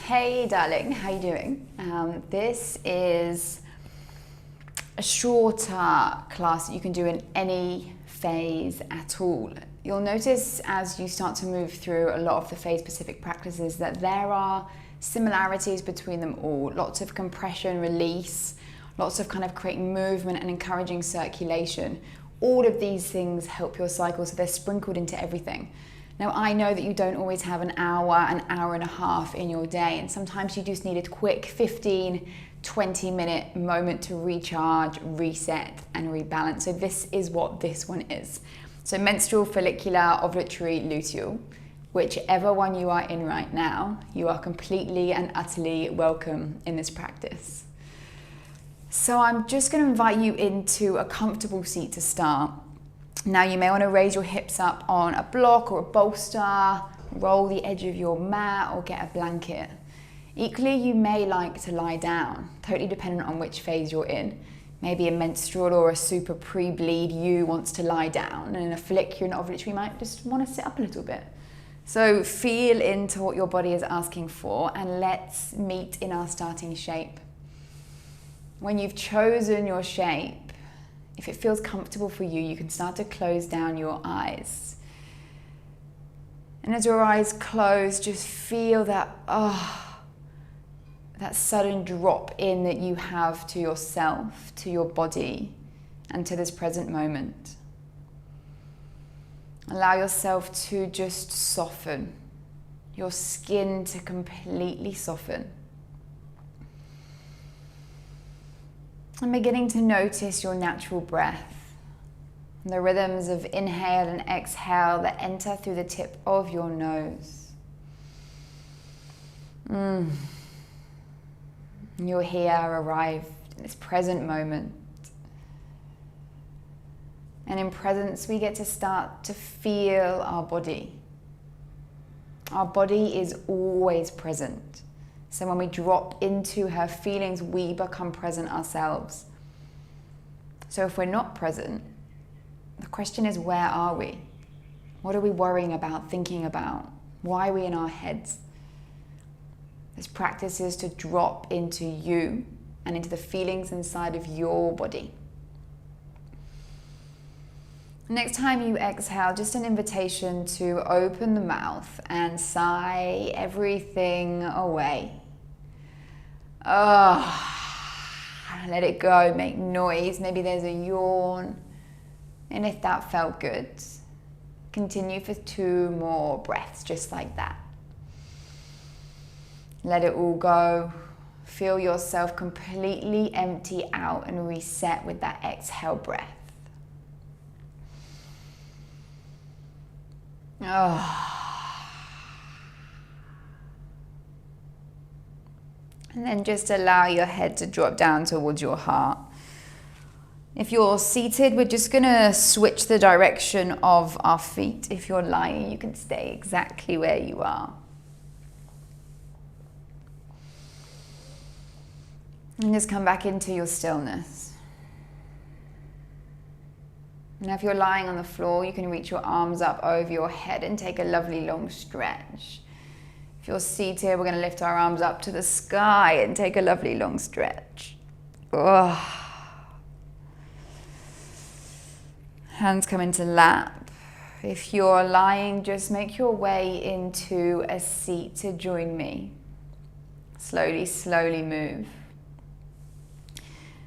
Hey darling, how you doing? This is a shorter class that you can do in any phase at all. You'll notice as you start to move through a lot of the phase specific practices that there are similarities between them all. Lots of compression, release, lots of kind of creating movement and encouraging circulation. All of these things help your cycle, so they're sprinkled into everything. Now, I know that you don't always have an hour and a half in your day, and sometimes you just need a quick 15, 20-minute moment to recharge, reset, and rebalance. So this is what this one is. So menstrual, follicular, ovulatory, luteal, whichever one you are in right now, you are completely and utterly welcome in this practice. So I'm just going to invite you into a comfortable seat to start. Now you may want to raise your hips up on a block or a bolster, roll the edge of your mat or get a blanket. Equally, you may like to lie down, totally dependent on which phase you're in. Maybe a menstrual or a super pre-bleed you wants to lie down, and in a follicular and ovulatory you might just want to sit up a little bit. So feel into what your body is asking for, and let's meet in our starting shape. When you've chosen your shape, if it feels comfortable for you, you can start to close down your eyes. And as your eyes close, just feel that, that sudden drop in that you have to yourself, to your body, and to this present moment. Allow yourself to just soften, your skin to completely soften. And beginning to notice your natural breath, the rhythms of inhale and exhale that enter through the tip of your nose. You're here, arrived in this present moment. And in presence, we get to start to feel our body. Our body is always present. So when we drop into her feelings, we become present ourselves. So if we're not present, the question is, where are we? What are we worrying about, thinking about? Why are we in our heads? This practice is to drop into you and into the feelings inside of your body. Next time you exhale, just an invitation to open the mouth and sigh everything away. Let it go, make noise. Maybe there's a yawn. And if that felt good, continue for 2 more breaths, just like that. Let it all go. Feel yourself completely empty out and reset with that exhale breath. And then just allow your head to drop down towards your heart. If you're seated, we're just going to switch the direction of our feet. If you're lying, you can stay exactly where you are. And just come back into your stillness. Now if you're lying on the floor, you can reach your arms up over your head and take a lovely long stretch. If you're seated, we're going to lift our arms up to the sky and take a lovely long stretch. Hands come into lap. If you're lying, just make your way into a seat to join me. Slowly, slowly move.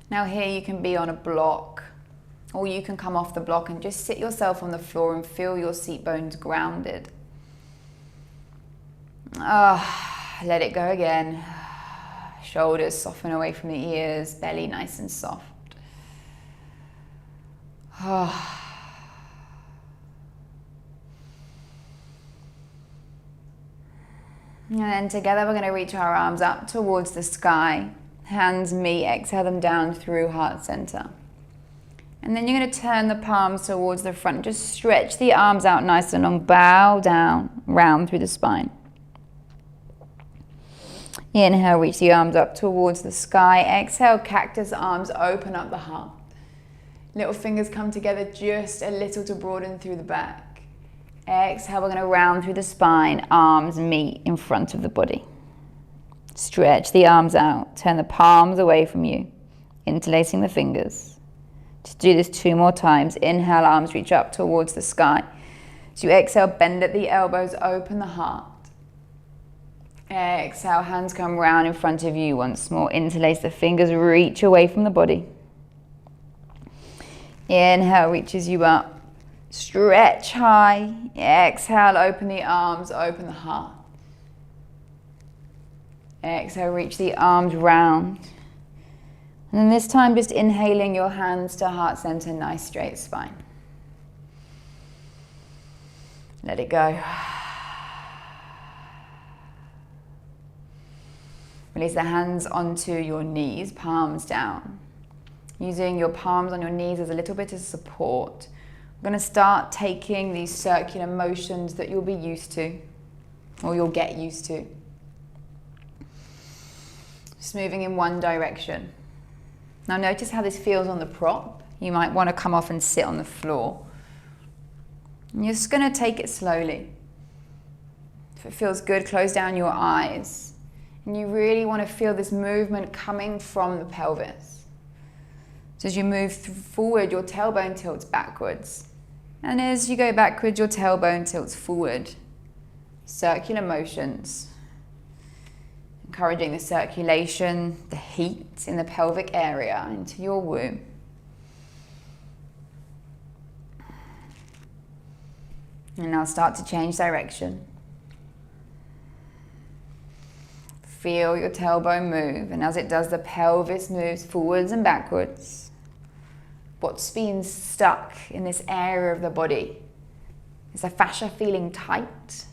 Now here you can be on a block, or you can come off the block and just sit yourself on the floor and feel your seat bones grounded. Let it go again. Shoulders soften away from the ears, belly nice and soft. And then together we're going to reach our arms up towards the sky. Hands meet, exhale them down through heart center. And then you're going to turn the palms towards the front. Just stretch the arms out nice and long. Bow down, round through the spine. Inhale, reach the arms up towards the sky. Exhale, cactus arms, open up the heart. Little fingers come together just a little to broaden through the back. Exhale, we're going to round through the spine. Arms meet in front of the body. Stretch the arms out. Turn the palms away from you, interlacing the fingers. Just do this 2 more times. Inhale, arms reach up towards the sky. As you exhale, bend at the elbows, open the heart. Exhale, hands come round in front of you once more. Interlace the fingers, reach away from the body. Inhale, reaches you up. Stretch high. Exhale, open the arms, open the heart. Exhale, reach the arms round. And then this time, just inhaling your hands to heart center, nice straight spine. Let it go. Release the hands onto your knees, palms down. Using your palms on your knees as a little bit of support. We're going to start taking these circular motions that you'll be used to, or you'll get used to. Just moving in one direction. Now notice how this feels on the prop. You might want to come off and sit on the floor. And you're just going to take it slowly. If it feels good, close down your eyes. And you really want to feel this movement coming from the pelvis. So as you move forward, your tailbone tilts backwards. And as you go backwards, your tailbone tilts forward. Circular motions. Encouraging the circulation, the heat in the pelvic area into your womb. And now start to change direction. Feel your tailbone move, and as it does, the pelvis moves forwards and backwards. What's been stuck in this area of the body? Is the fascia feeling tight?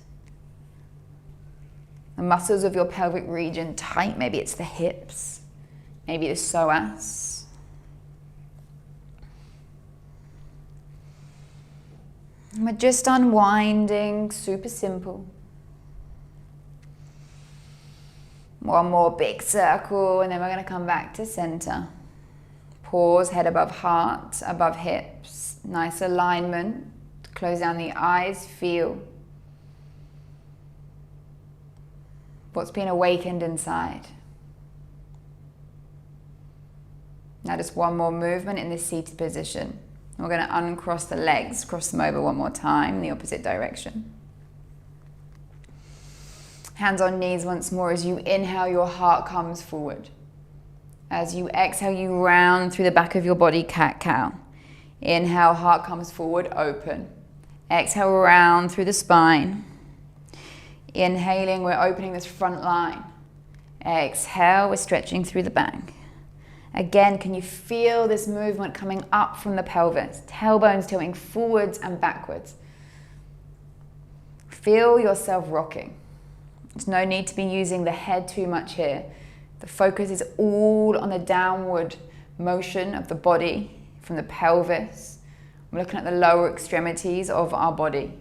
The muscles of your pelvic region tight? Maybe it's the hips, maybe the psoas. And we're just unwinding, super simple. One more big circle, and then we're going to come back to center. Pause, head above heart, above hips. Nice alignment. Close down the eyes, feel what's been awakened inside. Now just one more movement in this seated position. We're going to uncross the legs, cross them over one more time in the opposite direction. Hands on knees once more. As you inhale, your heart comes forward. As you exhale, you round through the back of your body, cat-cow. Inhale, heart comes forward, open. Exhale, round through the spine. Inhaling, we're opening this front line. Exhale, we're stretching through the back. Again, can you feel this movement coming up from the pelvis? Tailbones tilting forwards and backwards. Feel yourself rocking. There's no need to be using the head too much here. The focus is all on the downward motion of the body from the pelvis. We're looking at the lower extremities of our body,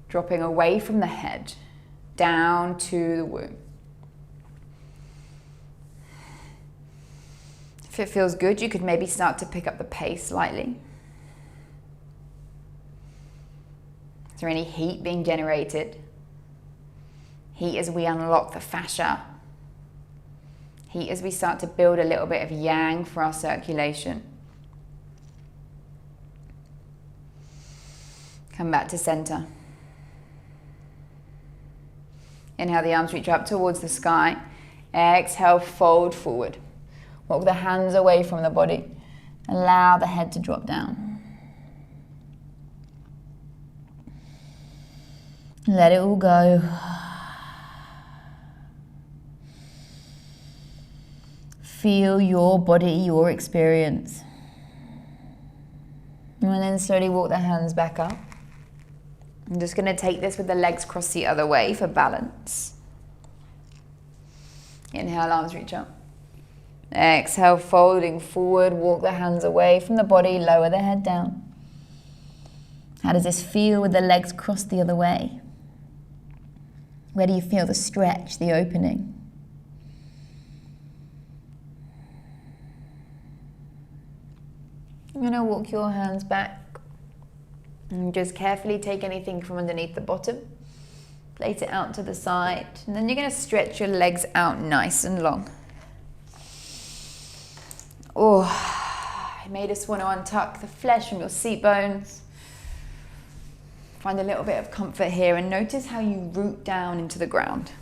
dropping away from the head, down to the womb. If it feels good, you could maybe start to pick up the pace slightly. Is there any heat being generated? Heat as we unlock the fascia. Heat as we start to build a little bit of yang for our circulation. Come back to center. Inhale, the arms reach up towards the sky. Exhale, fold forward. Walk the hands away from the body. Allow the head to drop down. Let it all go. Feel your body, your experience. And then slowly walk the hands back up. I'm just going to take this with the legs crossed the other way for balance. Inhale, arms reach up. Exhale, folding forward, walk the hands away from the body, lower the head down. How does this feel with the legs crossed the other way? Where do you feel the stretch, the opening? I'm going to walk your hands back and just carefully take anything from underneath the bottom. Place it out to the side. And then you're going to stretch your legs out nice and long. Oh, I made us want to untuck the flesh from your seat bones. Find a little bit of comfort here and notice how you root down into the ground.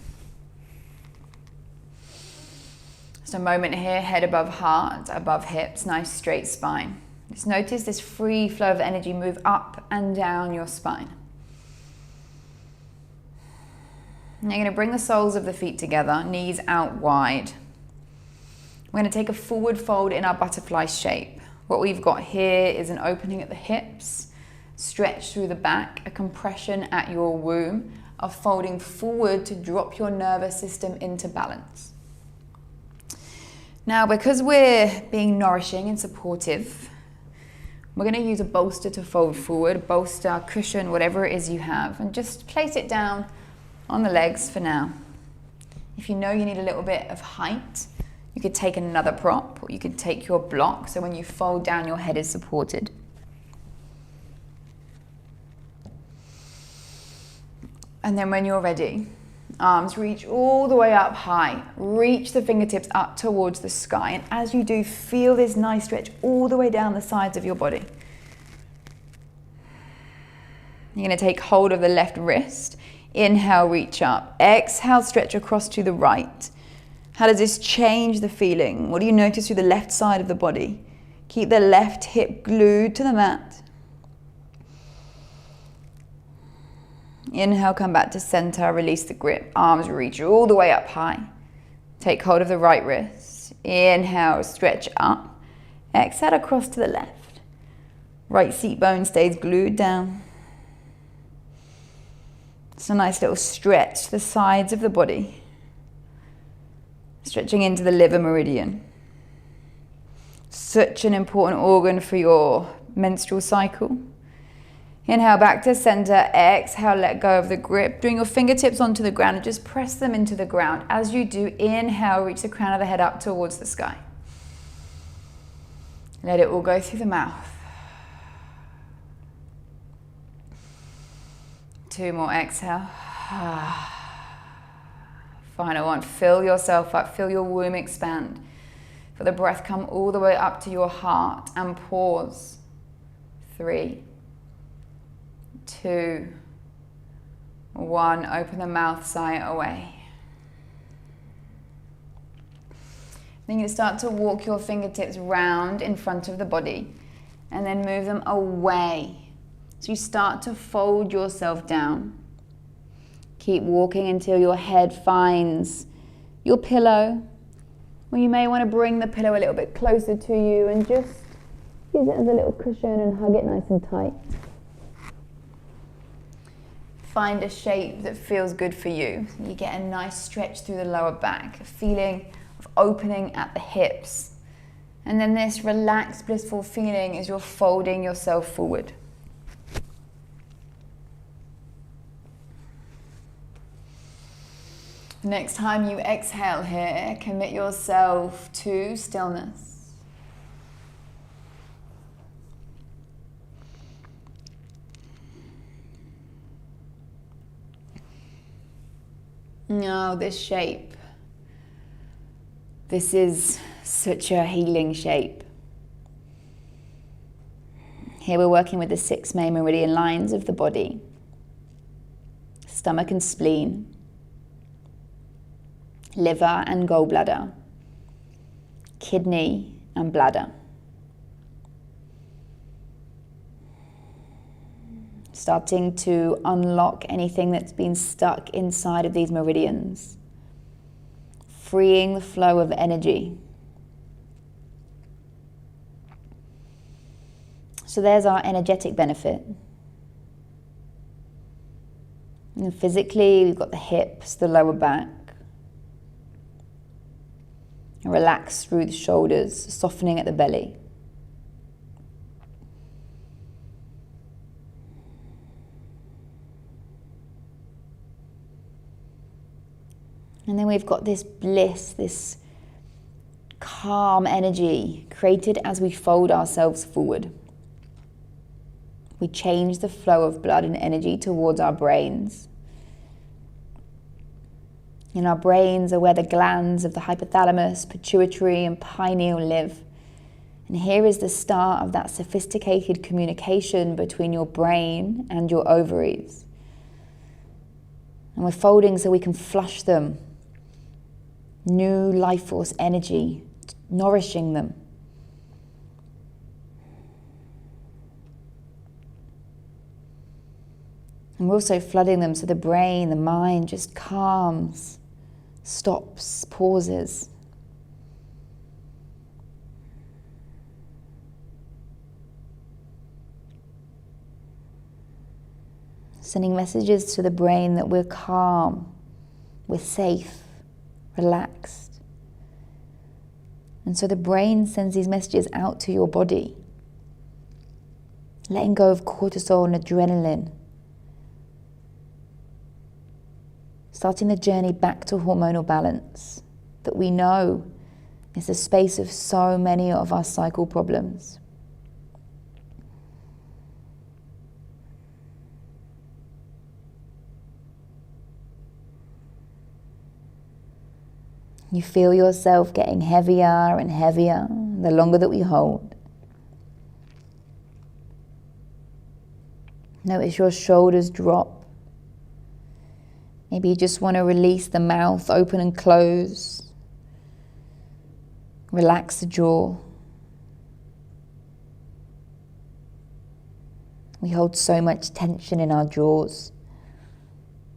Just a moment here, head above heart, above hips, nice straight spine. Just notice this free flow of energy move up and down your spine. Now you're going to bring the soles of the feet together, knees out wide. We're going to take a forward fold in our butterfly shape. What we've got here is an opening at the hips, stretch through the back, a compression at your womb, a folding forward to drop your nervous system into balance. Now, because we're being nourishing and supportive, we're going to use a bolster to fold forward, bolster, cushion, whatever it is you have, and just place it down on the legs for now. If you know you need a little bit of height, you could take another prop, or you could take your block, so when you fold down, your head is supported. And then when you're ready, arms reach all the way up high. Reach the fingertips up towards the sky. And as you do, feel this nice stretch all the way down the sides of your body. You're going to take hold of the left wrist. Inhale, reach up. Exhale, stretch across to the right. How does this change the feeling? What do you notice through the left side of the body? Keep the left hip glued to the mat. Inhale, come back to center, release the grip. Arms reach all the way up high. Take hold of the right wrist. Inhale, stretch up. Exhale, across to the left. Right seat bone stays glued down. It's a nice little stretch to the sides of the body. Stretching into the liver meridian. Such an important organ for your menstrual cycle. Inhale, back to center. Exhale, let go of the grip. Bring your fingertips onto the ground and just press them into the ground. As you do, inhale, reach the crown of the head up towards the sky. Let it all go through the mouth. 2 more, exhale. Final one, fill yourself up, feel your womb expand. Feel the breath come all the way up to your heart and pause. 3, 2, 1, open the mouth, sigh it away. Then you start to walk your fingertips round in front of the body and then move them away. So you start to fold yourself down. Keep walking until your head finds your pillow. Or you may want to bring the pillow a little bit closer to you and just use it as a little cushion and hug it nice and tight. Find a shape that feels good for you. You get a nice stretch through the lower back, a feeling of opening at the hips. And then this relaxed, blissful feeling as you're folding yourself forward. Next time you exhale here, commit yourself to stillness. Now this shape, this is such a healing shape. Here we're working with the 6 main meridian lines of the body, stomach and spleen, liver and gallbladder, kidney and bladder. Starting to unlock anything that's been stuck inside of these meridians, freeing the flow of energy. So there's our energetic benefit. And physically, we've got the hips, the lower back. Relax through the shoulders, softening at the belly. And then we've got this bliss, this calm energy created as we fold ourselves forward. We change the flow of blood and energy towards our brains. In our brains are where the glands of the hypothalamus, pituitary, and pineal live. And here is the start of that sophisticated communication between your brain and your ovaries. And we're folding so we can flush them. New life force energy, nourishing them. And we're also flooding them so the brain, the mind just calms, stops, pauses. Sending messages to the brain that we're calm, we're safe, relaxed. And so the brain sends these messages out to your body, letting go of cortisol and adrenaline, starting the journey back to hormonal balance that we know is the space of so many of our cycle problems. You feel yourself getting heavier and heavier the longer that we hold. Notice your shoulders drop. Maybe you just want to release the mouth, open and close. Relax the jaw. We hold so much tension in our jaws.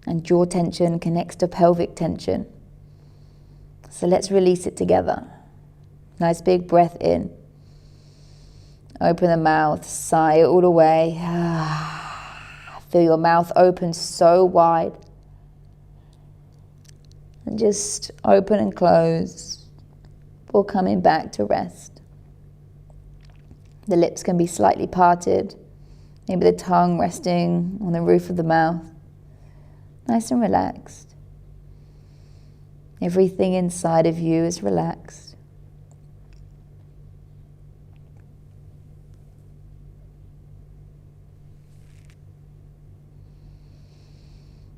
And jaw tension connects to pelvic tension. So let's release it together. Nice big breath in. Open the mouth, sigh it all away. Feel your mouth open so wide. And just open and close before coming back to rest. The lips can be slightly parted. Maybe the tongue resting on the roof of the mouth. Nice and relaxed. Everything inside of you is relaxed.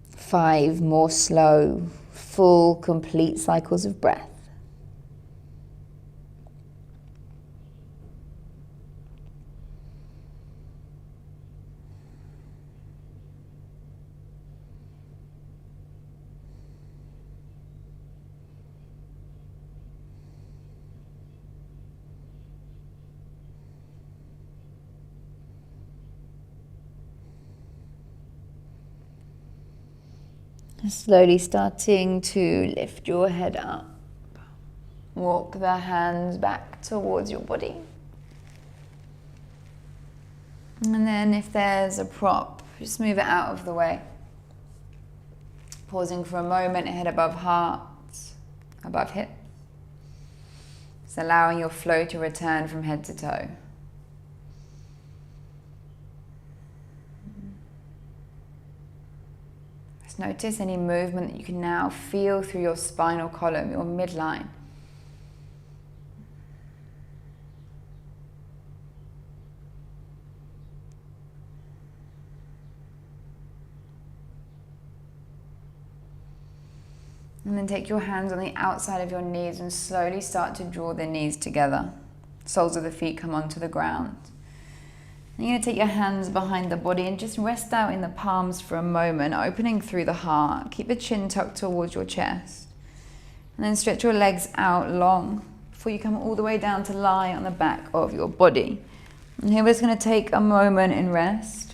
Five more slow, full, complete cycles of breath. Slowly starting to lift your head up. Walk the hands back towards your body. And then if there's a prop, just move it out of the way. Pausing for a moment, head above heart, above hip. Just allowing your flow to return from head to toe. Notice any movement that you can now feel through your spinal column, your midline. And then take your hands on the outside of your knees and slowly start to draw the knees together. Soles of the feet come onto the ground. You're going to take your hands behind the body and just rest out in the palms for a moment, opening through the heart. Keep the chin tucked towards your chest. And then stretch your legs out long before you come all the way down to lie on the back of your body. And here we're just going to take a moment in rest.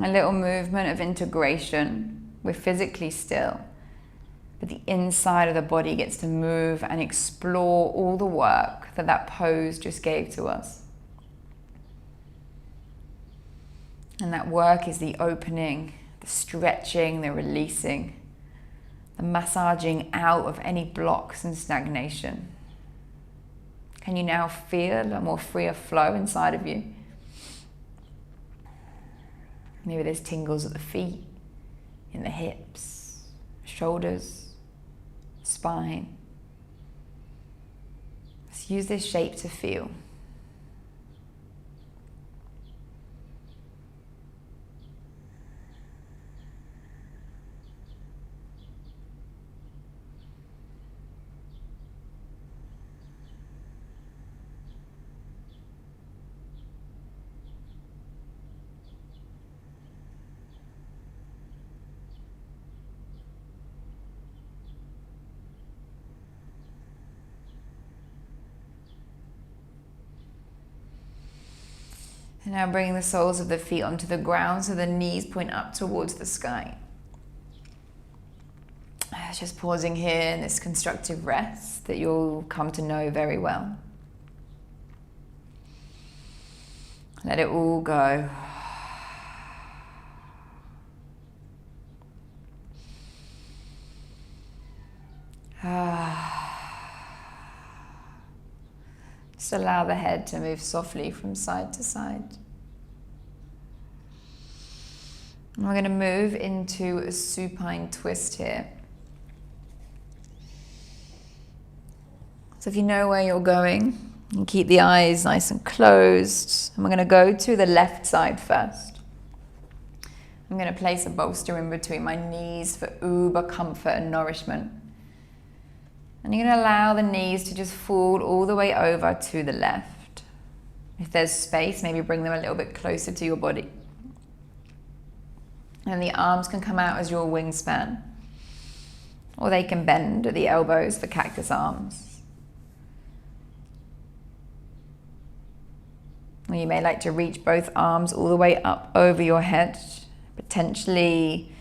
A little movement of integration. We're physically still, but the inside of the body gets to move and explore all the work that that pose just gave to us. And that work is the opening, the stretching, the releasing, the massaging out of any blocks and stagnation. Can you now feel a more freer flow inside of you? Maybe there's tingles at the feet, in the hips, shoulders, spine. Let's use this shape to feel. Now bringing the soles of the feet onto the ground so the knees point up towards the sky. Just pausing here in this constructive rest that you'll come to know very well. Let it all go. Just allow the head to move softly from side to side. And we're going to move into a supine twist here. So if you know where you're going, you can keep the eyes nice and closed. And we're going to go to the left side first. I'm going to place a bolster in between my knees for uber comfort and nourishment. And you're going to allow the knees to just fall all the way over to the left. If there's space, maybe bring them a little bit closer to your body. And the arms can come out as your wingspan. Or they can bend at the elbows for cactus arms. Or you may like to reach both arms all the way up over your head, potentially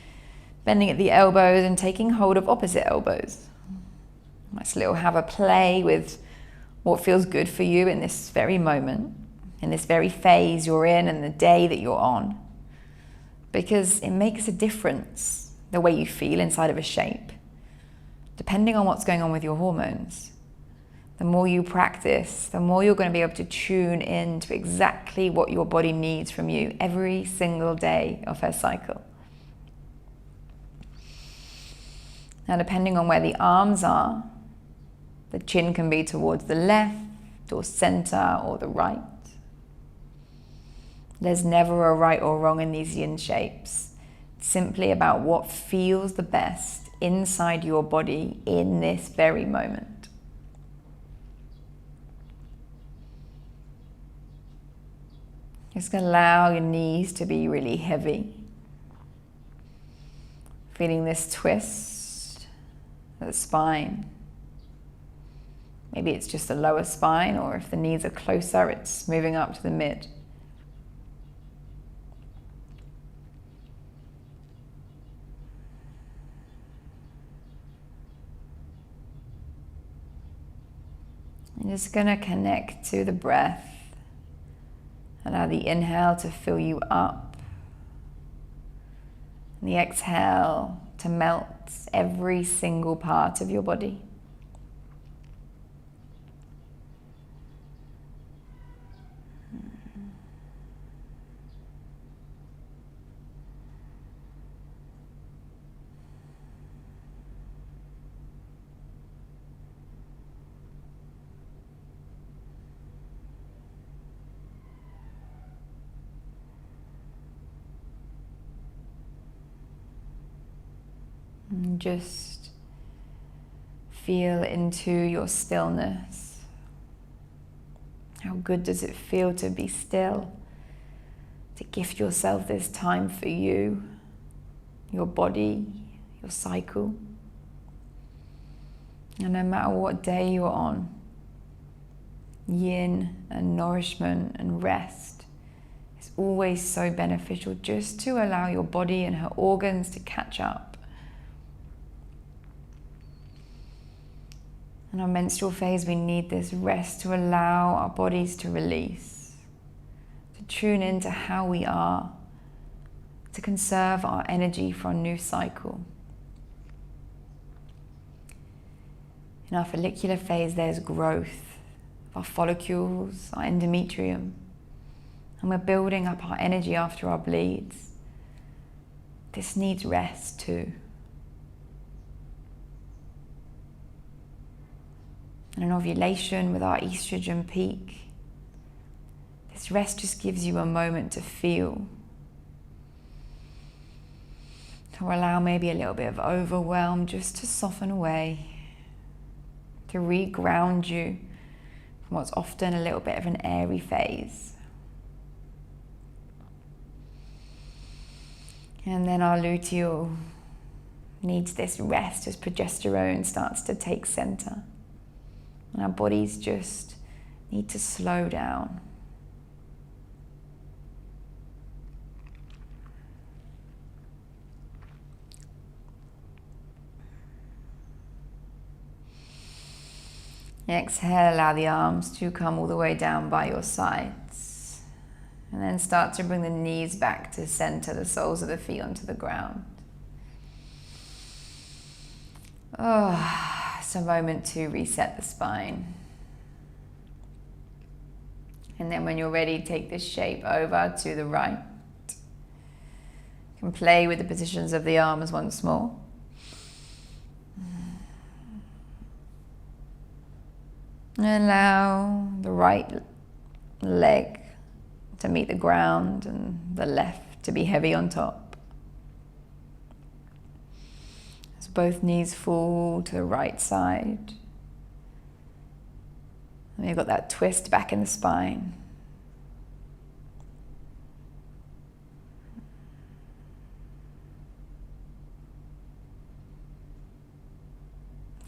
bending at the elbows and taking hold of opposite elbows. Nice little have a play with what feels good for you in this very moment, in this very phase you're in and the day that you're on. Because it makes a difference the way you feel inside of a shape, depending on what's going on with your hormones. The more you practice, the more you're going to be able to tune in to exactly what your body needs from you every single day of her cycle. Now, depending on where the arms are, the chin can be towards the left or center or the right. There's never a right or wrong in these yin shapes. It's simply about what feels the best inside your body in this very moment. Just allow your knees to be really heavy. Feeling this twist of the spine. Maybe it's just the lower spine, or if the knees are closer, it's moving up to the mid. I'm just going to connect to the breath. Allow the inhale to fill you up. And the exhale to melt every single part of your body. And just feel into your stillness. How good does it feel to be still? To gift yourself this time for you, your body, your cycle. And no matter what day you're on, yin and nourishment and rest is always so beneficial, just to allow your body and her organs to catch up. In our menstrual phase, we need this rest to allow our bodies to release, to tune into how we are, to conserve our energy for a new cycle. In our follicular phase, there's growth of our follicles, our endometrium, and we're building up our energy after our bleeds. This needs rest too. And in ovulation with our estrogen peak, this rest just gives you a moment to feel, to allow maybe a little bit of overwhelm just to soften away, to re-ground you from what's often a little bit of an airy phase. And then our luteal needs this rest as progesterone starts to take center. And our bodies just need to slow down. Exhale, allow the arms to come all the way down by your sides. And then start to bring the knees back to center, the soles of the feet onto the ground. Oh, it's a moment to reset the spine. And then when you're ready, take this shape over to the right. You can play with the positions of the arms once more. And allow the right leg to meet the ground and the left to be heavy on top. As both knees fall to the right side. And you've got that twist back in the spine.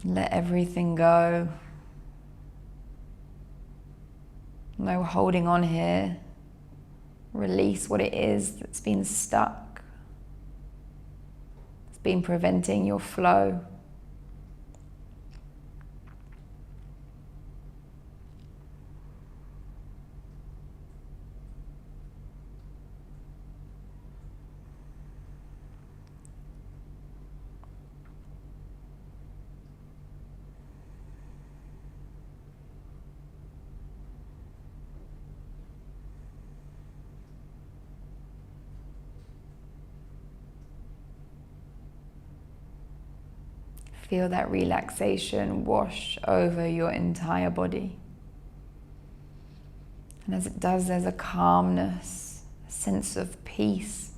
Let everything go. No holding on here. Release what it is that's been stuck. It's been preventing your flow. Feel that relaxation wash over your entire body. And as it does, there's a calmness, a sense of peace.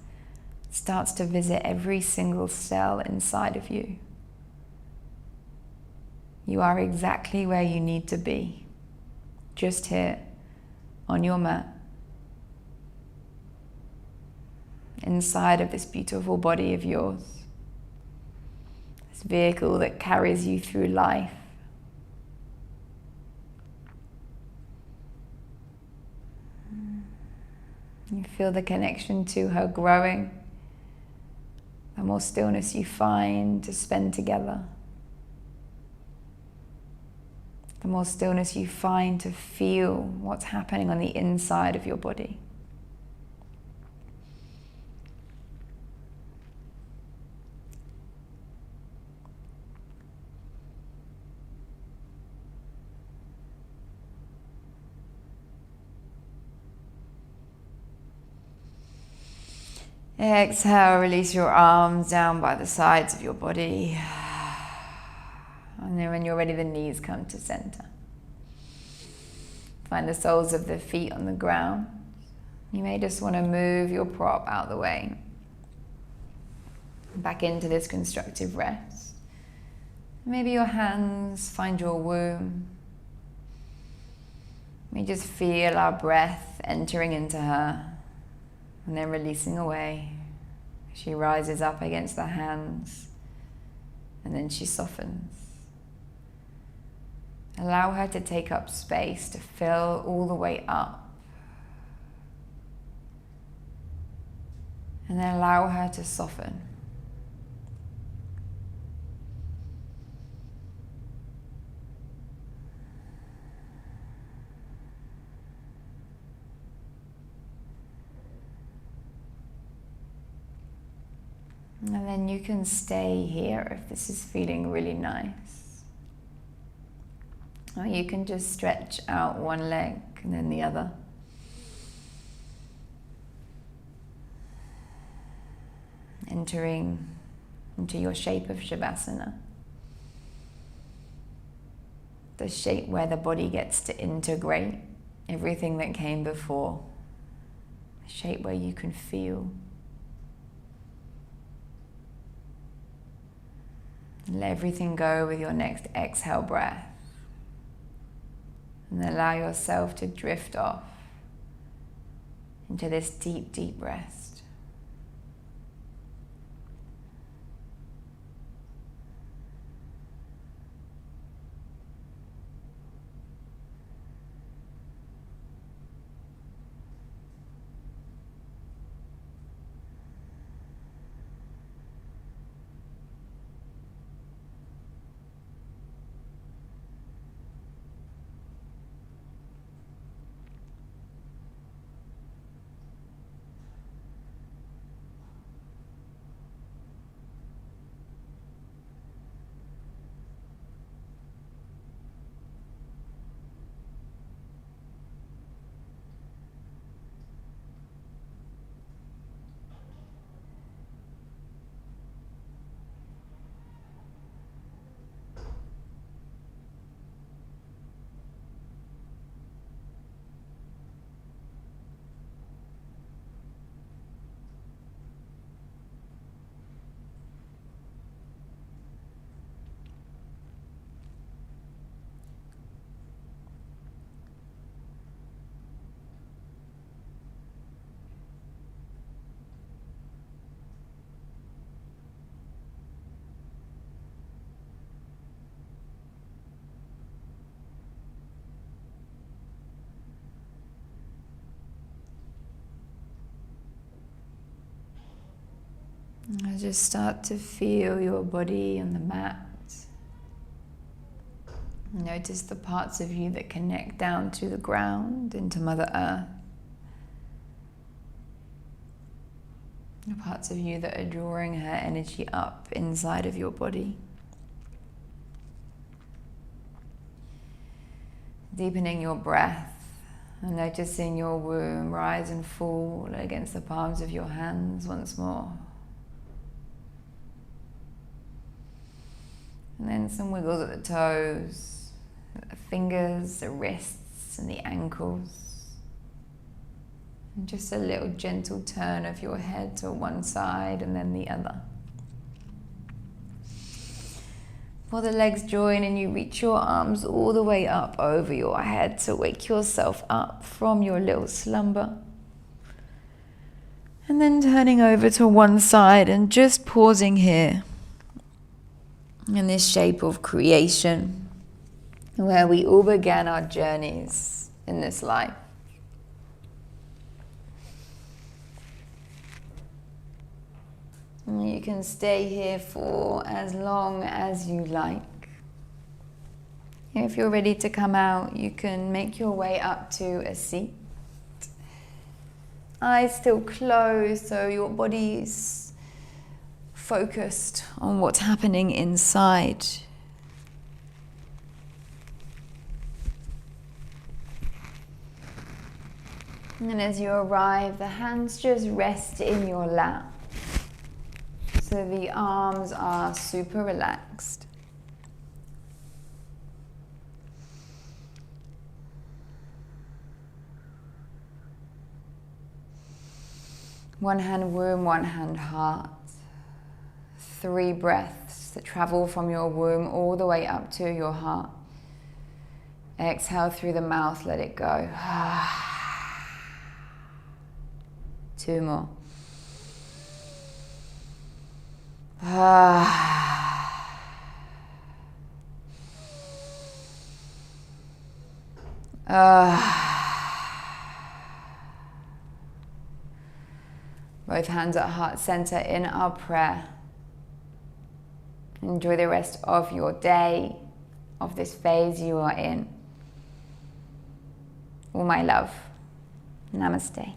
It starts to visit every single cell inside of you. You are exactly where you need to be, just here on your mat, inside of this beautiful body of yours. This vehicle that carries you through life. You feel the connection to her growing. The more stillness you find to spend together. The more stillness you find to feel what's happening on the inside of your body. Exhale, release your arms down by the sides of your body. And then when you're ready, the knees come to center. Find the soles of the feet on the ground. You may just want to move your prop out of the way. Back into this constructive rest. Maybe your hands find your womb. We just feel our breath entering into her. And then releasing away. She rises up against the hands and then she softens. Allow her to take up space to fill all the way up. And then allow her to soften. And then you can stay here if this is feeling really nice. Or you can just stretch out one leg and then the other. Entering into your shape of Shavasana. The shape where the body gets to integrate everything that came before. A shape where you can feel. Let everything go with your next exhale breath. And allow yourself to drift off into this deep, deep rest. And just start to feel your body on the mat. Notice the parts of you that connect down to the ground, into Mother Earth. The parts of you that are drawing her energy up inside of your body. Deepening your breath and noticing your womb rise and fall against the palms of your hands once more. And then some wiggles at the toes, the fingers, the wrists and the ankles. And just a little gentle turn of your head to one side and then the other. While the legs join and you reach your arms all the way up over your head to wake yourself up from your little slumber. And then turning over to one side and just pausing here in this shape of creation, where we all began our journeys in this life. And you can stay here for as long as you like. If you're ready to come out, you can make your way up to a seat. Eyes still closed, so your body's focused on what's happening inside. And then as you arrive, the hands just rest in your lap. So the arms are super relaxed. One hand womb, one hand heart. 3 breaths that travel from your womb all the way up to your heart. Exhale through the mouth, let it go. 2 more. Both hands at heart center in our prayer. Enjoy the rest of your day, of this phase you are in. All my love. Namaste.